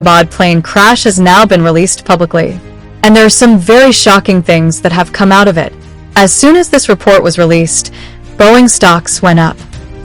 Hyderabad plane crash has now been released publicly. And there are some very shocking things that have come out of it. As soon as this report was released, Boeing stocks went up.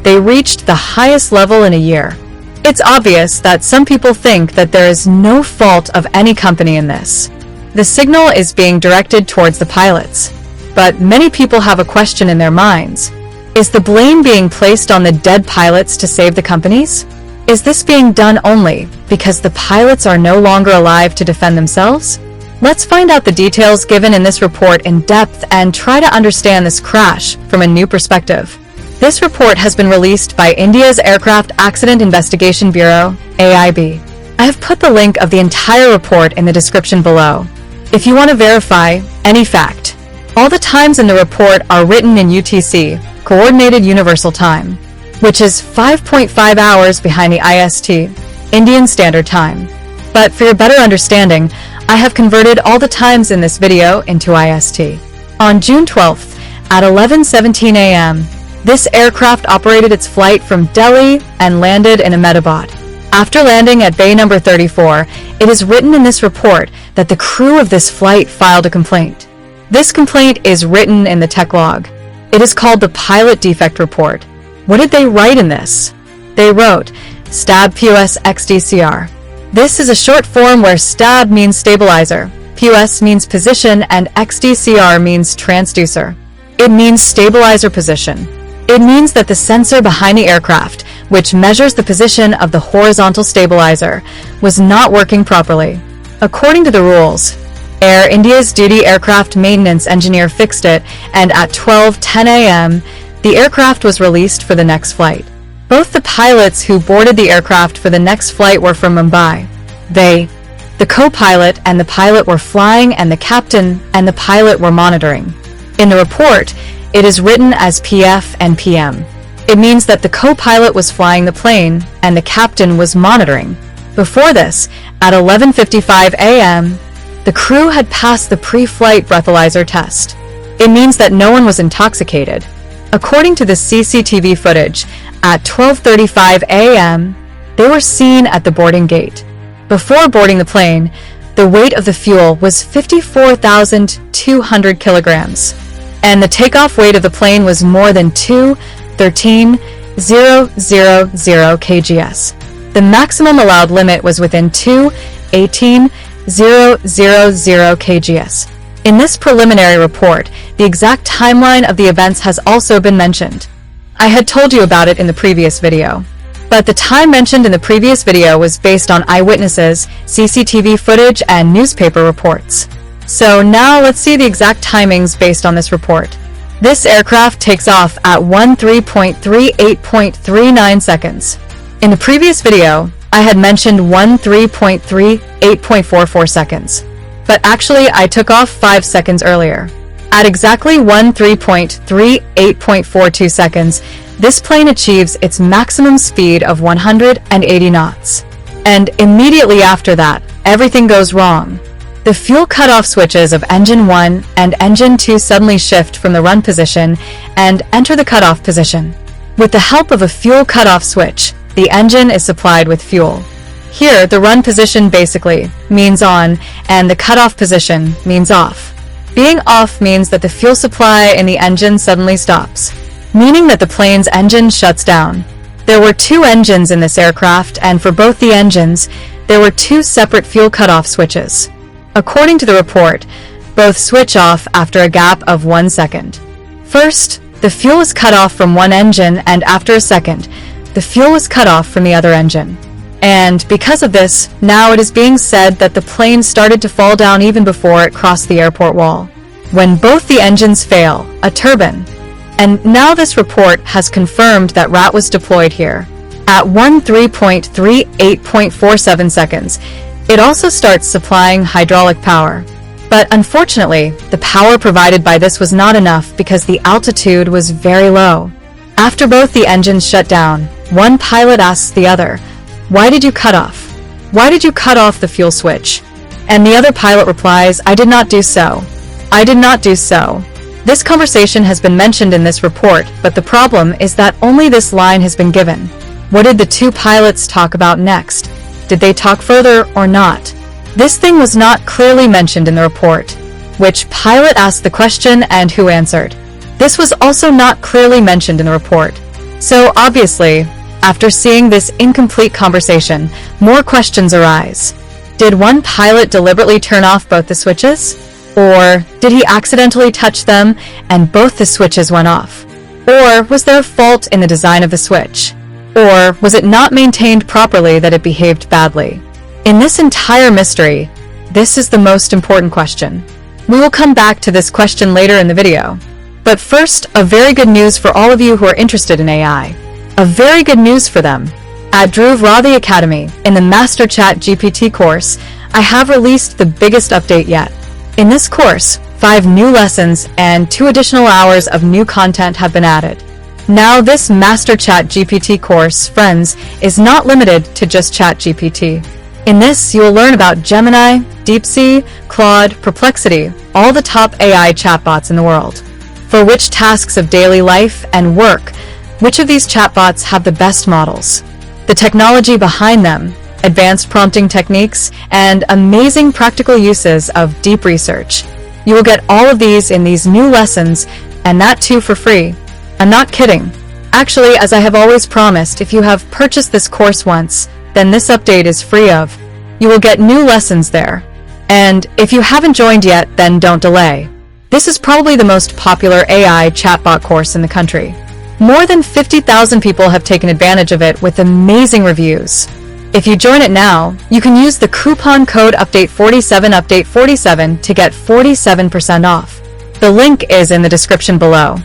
They reached the highest level in a year. It's obvious that some people think that there is no fault of any company in this. The signal is being directed towards the pilots. But many people have a question in their minds. Is the blame being placed on the dead pilots to save the companies? Is this being done only because the pilots are no longer alive to defend themselves? Let's find out the details given in this report in depth and try to understand this crash from a new perspective. This report has been released by India's Aircraft Accident Investigation Bureau, AIB. I have put the link of the entire report in the description below. If you want to verify any fact, all the times in the report are written in UTC, Coordinated Universal Time, which is 5.5 hours behind the IST, Indian Standard Time. But for your better understanding, I have converted all the times in this video into IST. On June 12th, at 11:17 a.m., this aircraft operated its flight from Delhi and landed in Ahmedabad. After landing at bay number 34, it is written in this report that the crew of this flight filed a complaint. This complaint is written in the tech log. It is called the Pilot Defect Report. What did they write in this? They wrote, STAB POS XDCR. This is a short form where STAB means stabilizer, POS means position, and XDCR means transducer. It means stabilizer position. It means that the sensor behind the aircraft, which measures the position of the horizontal stabilizer, was not working properly. According to the rules, Air India's duty aircraft maintenance engineer fixed it, and at 12:10 a.m., the aircraft was released for the next flight. Both the pilots who boarded the aircraft for the next flight were from Mumbai. The co-pilot and the pilot were flying, and the captain and the pilot were monitoring. In the report, it is written as PF and PM. It means that the co-pilot was flying the plane and the captain was monitoring. Before this, at 11:55 a.m., the crew had passed the pre-flight breathalyzer test. It means that no one was intoxicated. According to the CCTV footage, at 12:35 a.m., they were seen at the boarding gate. Before boarding the plane, the weight of the fuel was 54,200 kilograms, and the takeoff weight of the plane was more than 213,000 kgs. The maximum allowed limit was within 218,000 kgs. In this preliminary report, the exact timeline of the events has also been mentioned. I had told you about it in the previous video. But the time mentioned in the previous video was based on eyewitnesses, CCTV footage, and newspaper reports. So now let's see the exact timings based on this report. This aircraft takes off at 13.38.39 seconds. In the previous video, I had mentioned 13.38.44 seconds. But actually, I took off 5 seconds earlier. At exactly 13.38.42 seconds, this plane achieves its maximum speed of 180 knots. And immediately after that, everything goes wrong. The fuel cutoff switches of engine 1 and engine 2 suddenly shift from the run position and enter the cutoff position. With the help of a fuel cutoff switch, the engine is supplied with fuel. Here, the run position basically means on, and the cutoff position means off. Being off means that the fuel supply in the engine suddenly stops, meaning that the plane's engine shuts down. There were 2 engines in this aircraft, and for both the engines, there were 2 separate fuel cutoff switches. According to the report, both switch off after a gap of 1 second. First, the fuel is cut off from one engine, and after a second, the fuel was cut off from the other engine. And because of this, now it is being said that the plane started to fall down even before it crossed the airport wall. When both the engines fail, a turbine. And now this report has confirmed that RAT was deployed here. At 13.38.47 seconds, it also starts supplying hydraulic power. But unfortunately, the power provided by this was not enough because the altitude was very low. After both the engines shut down, one pilot asks the other, "Why did you cut off? Why did you cut off the fuel switch?" And the other pilot replies, "I did not do so. I did not do so." This conversation has been mentioned in this report, but the problem is that only this line has been given. What did the 2 pilots talk about next? Did they talk further or not? This thing was not clearly mentioned in the report. Which pilot asked the question and who answered? This was also not clearly mentioned in the report. So obviously, after seeing this incomplete conversation, more questions arise. Did one pilot deliberately turn off both the switches? Or did he accidentally touch them and both the switches went off? Or was there a fault in the design of the switch? Or was it not maintained properly that it behaved badly? In this entire mystery, this is the most important question. We will come back to this question later in the video. But first, a very good news for all of you who are interested in AI. A very good news for them. At Dhruv Radhi Academy, in the Master Chat GPT course, I have released the biggest update yet. In this course, 5 new lessons and 2 additional hours of new content have been added. Now this Master Chat GPT course, friends, is not limited to just Chat GPT. In this, you will learn about Gemini, DeepSea, Claude, Perplexity, all the top AI chatbots in the world. For which tasks of daily life and work, which of these chatbots have the best models? The technology behind them, advanced prompting techniques, and amazing practical uses of deep research. You will get all of these in these new lessons, and that too for free. I'm not kidding. Actually, as I have always promised, if you have purchased this course once, then this update is free of. You will get new lessons there. And if you haven't joined yet, then don't delay. This is probably the most popular AI chatbot course in the country. More than 50,000 people have taken advantage of it with amazing reviews. If you join it now, you can use the coupon code update47 to get 47% off. The link is in the description below.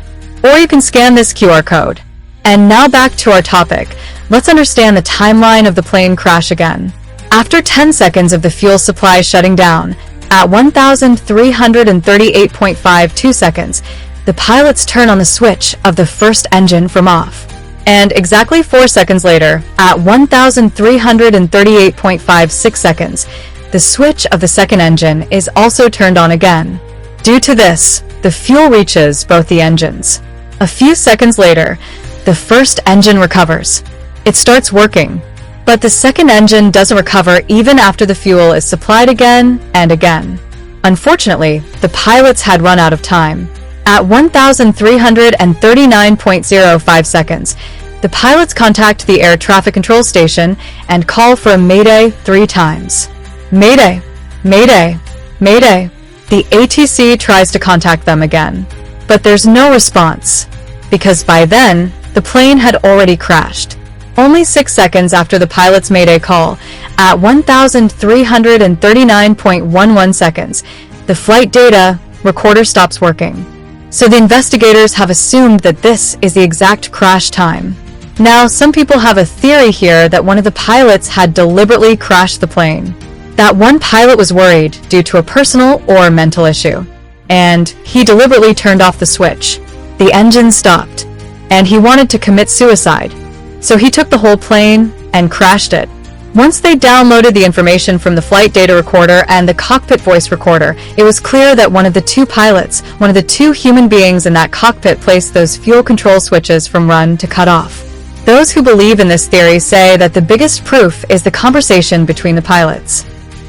Or you can scan this QR code. And now back to our topic. Let's understand the timeline of the plane crash again. After 10 seconds of the fuel supply shutting down, at 1,338.52 seconds, the pilots turn on the switch of the first engine from off. And exactly 4 seconds later, at 1,338.56 seconds, the switch of the second engine is also turned on again. Due to this, the fuel reaches both the engines. A few seconds later, the first engine recovers. It starts working, but the second engine doesn't recover even after the fuel is supplied again and again. Unfortunately, the pilots had run out of time. At 1,339.05 seconds, the pilots contact the air traffic control station and call for a mayday 3 times. Mayday, mayday, mayday. The ATC tries to contact them again, but there's no response, because by then, the plane had already crashed. Only 6 seconds after the pilot's mayday call, at 1,339.11 seconds, the flight data recorder stops working. So the investigators have assumed that this is the exact crash time. Now, some people have a theory here that one of the pilots had deliberately crashed the plane. That one pilot was worried due to a personal or mental issue, and he deliberately turned off the switch. The engine stopped, and he wanted to commit suicide. So he took the whole plane and crashed it. Once they downloaded the information from the flight data recorder and the cockpit voice recorder, it was clear that one of the 2 pilots, one of the 2 human beings in that cockpit, placed those fuel control switches from run to cut off. Those who believe in this theory say that the biggest proof is the conversation between the pilots.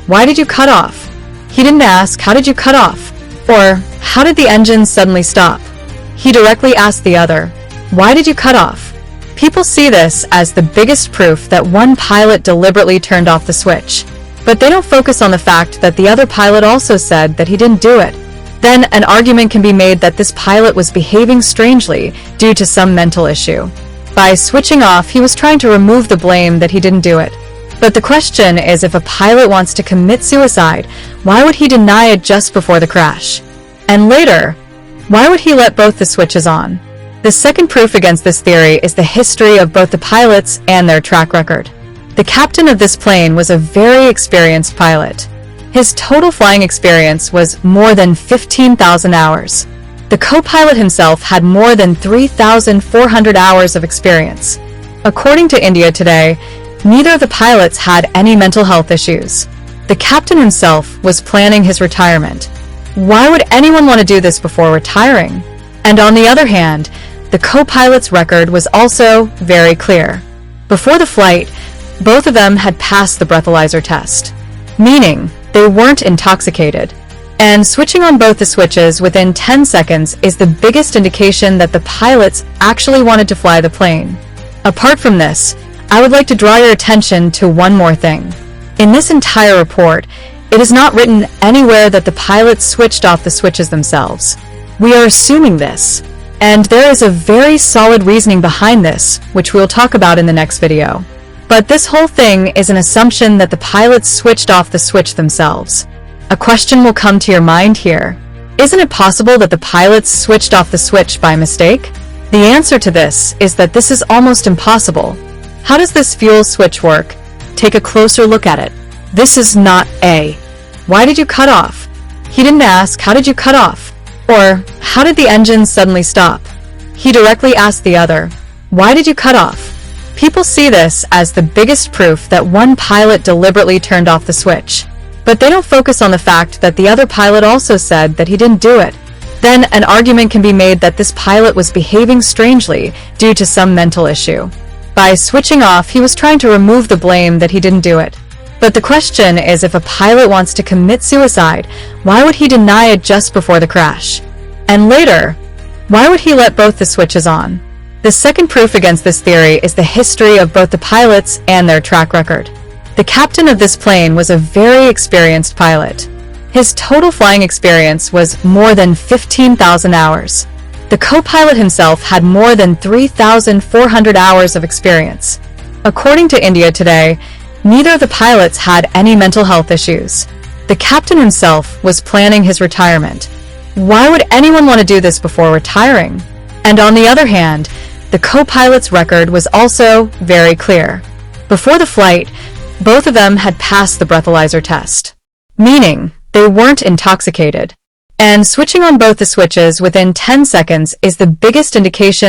Why did you cut off? He didn't ask, how did you cut off? Or, how did the engine suddenly stop? He directly asked the other, why did you cut off? People see this as the biggest proof that one pilot deliberately turned off the switch. But they don't focus on the fact that the other pilot also said that he didn't do it. Then an argument can be made that this pilot was behaving strangely due to some mental issue. By switching off, he was trying to remove the blame that he didn't do it. But the question is, if a pilot wants to commit suicide, why would he deny it just before the crash? And later, why would he let both the switches on? The second proof against this theory is the history of both the pilots and their track record. The captain of this plane was a very experienced pilot. His total flying experience was more than 15,000 hours. The co-pilot himself had more than 3,400 hours of experience. According to India Today, neither of the pilots had any mental health issues. The captain himself was planning his retirement. Why would anyone want to do this before retiring? And on the other hand, the co-pilot's record was also very clear. Before the flight, Both of them had passed the breathalyzer test, meaning they weren't intoxicated. And switching on both the switches within 10 seconds is the biggest indication that the pilots actually wanted to fly the plane. Apart from this, I would like to draw your attention to one more thing. In this entire report, it is not written anywhere that the pilots switched off the switches themselves. We are assuming this, and there is a very solid reasoning behind this, which we'll talk about in the next video. But this whole thing is an assumption that the pilots switched off the switch themselves. A question will come to your mind here. Isn't it possible that the pilots switched off the switch by mistake? The answer to this is that this is almost impossible. How does this fuel switch work? Take a closer look at it. This is not A. Why did you cut off? He didn't ask, how did you cut off? Or, how did the engine suddenly stop? He directly asked the other, why did you cut off? People see this as the biggest proof that one pilot deliberately turned off the switch. But they don't focus on the fact that the other pilot also said that he didn't do it. Then an argument can be made that this pilot was behaving strangely due to some mental issue. By switching off, he was trying to remove the blame that he didn't do it. But the question is, if a pilot wants to commit suicide, why would he deny it just before the crash? And later, why would he let both the switches on? The second proof against this theory is the history of both the pilots and their track record. The captain of this plane was a very experienced pilot. His total flying experience was more than 15,000 hours. The co-pilot himself had more than 3,400 hours of experience. According to India Today, neither of the pilots had any mental health issues. The captain himself was planning his retirement. Why would anyone want to do this before retiring? And on the other hand, the co-pilot's record was also very clear. Before the flight, both of them had passed the breathalyzer test, meaning they weren't intoxicated. And switching on both the switches within 10 seconds is the biggest indication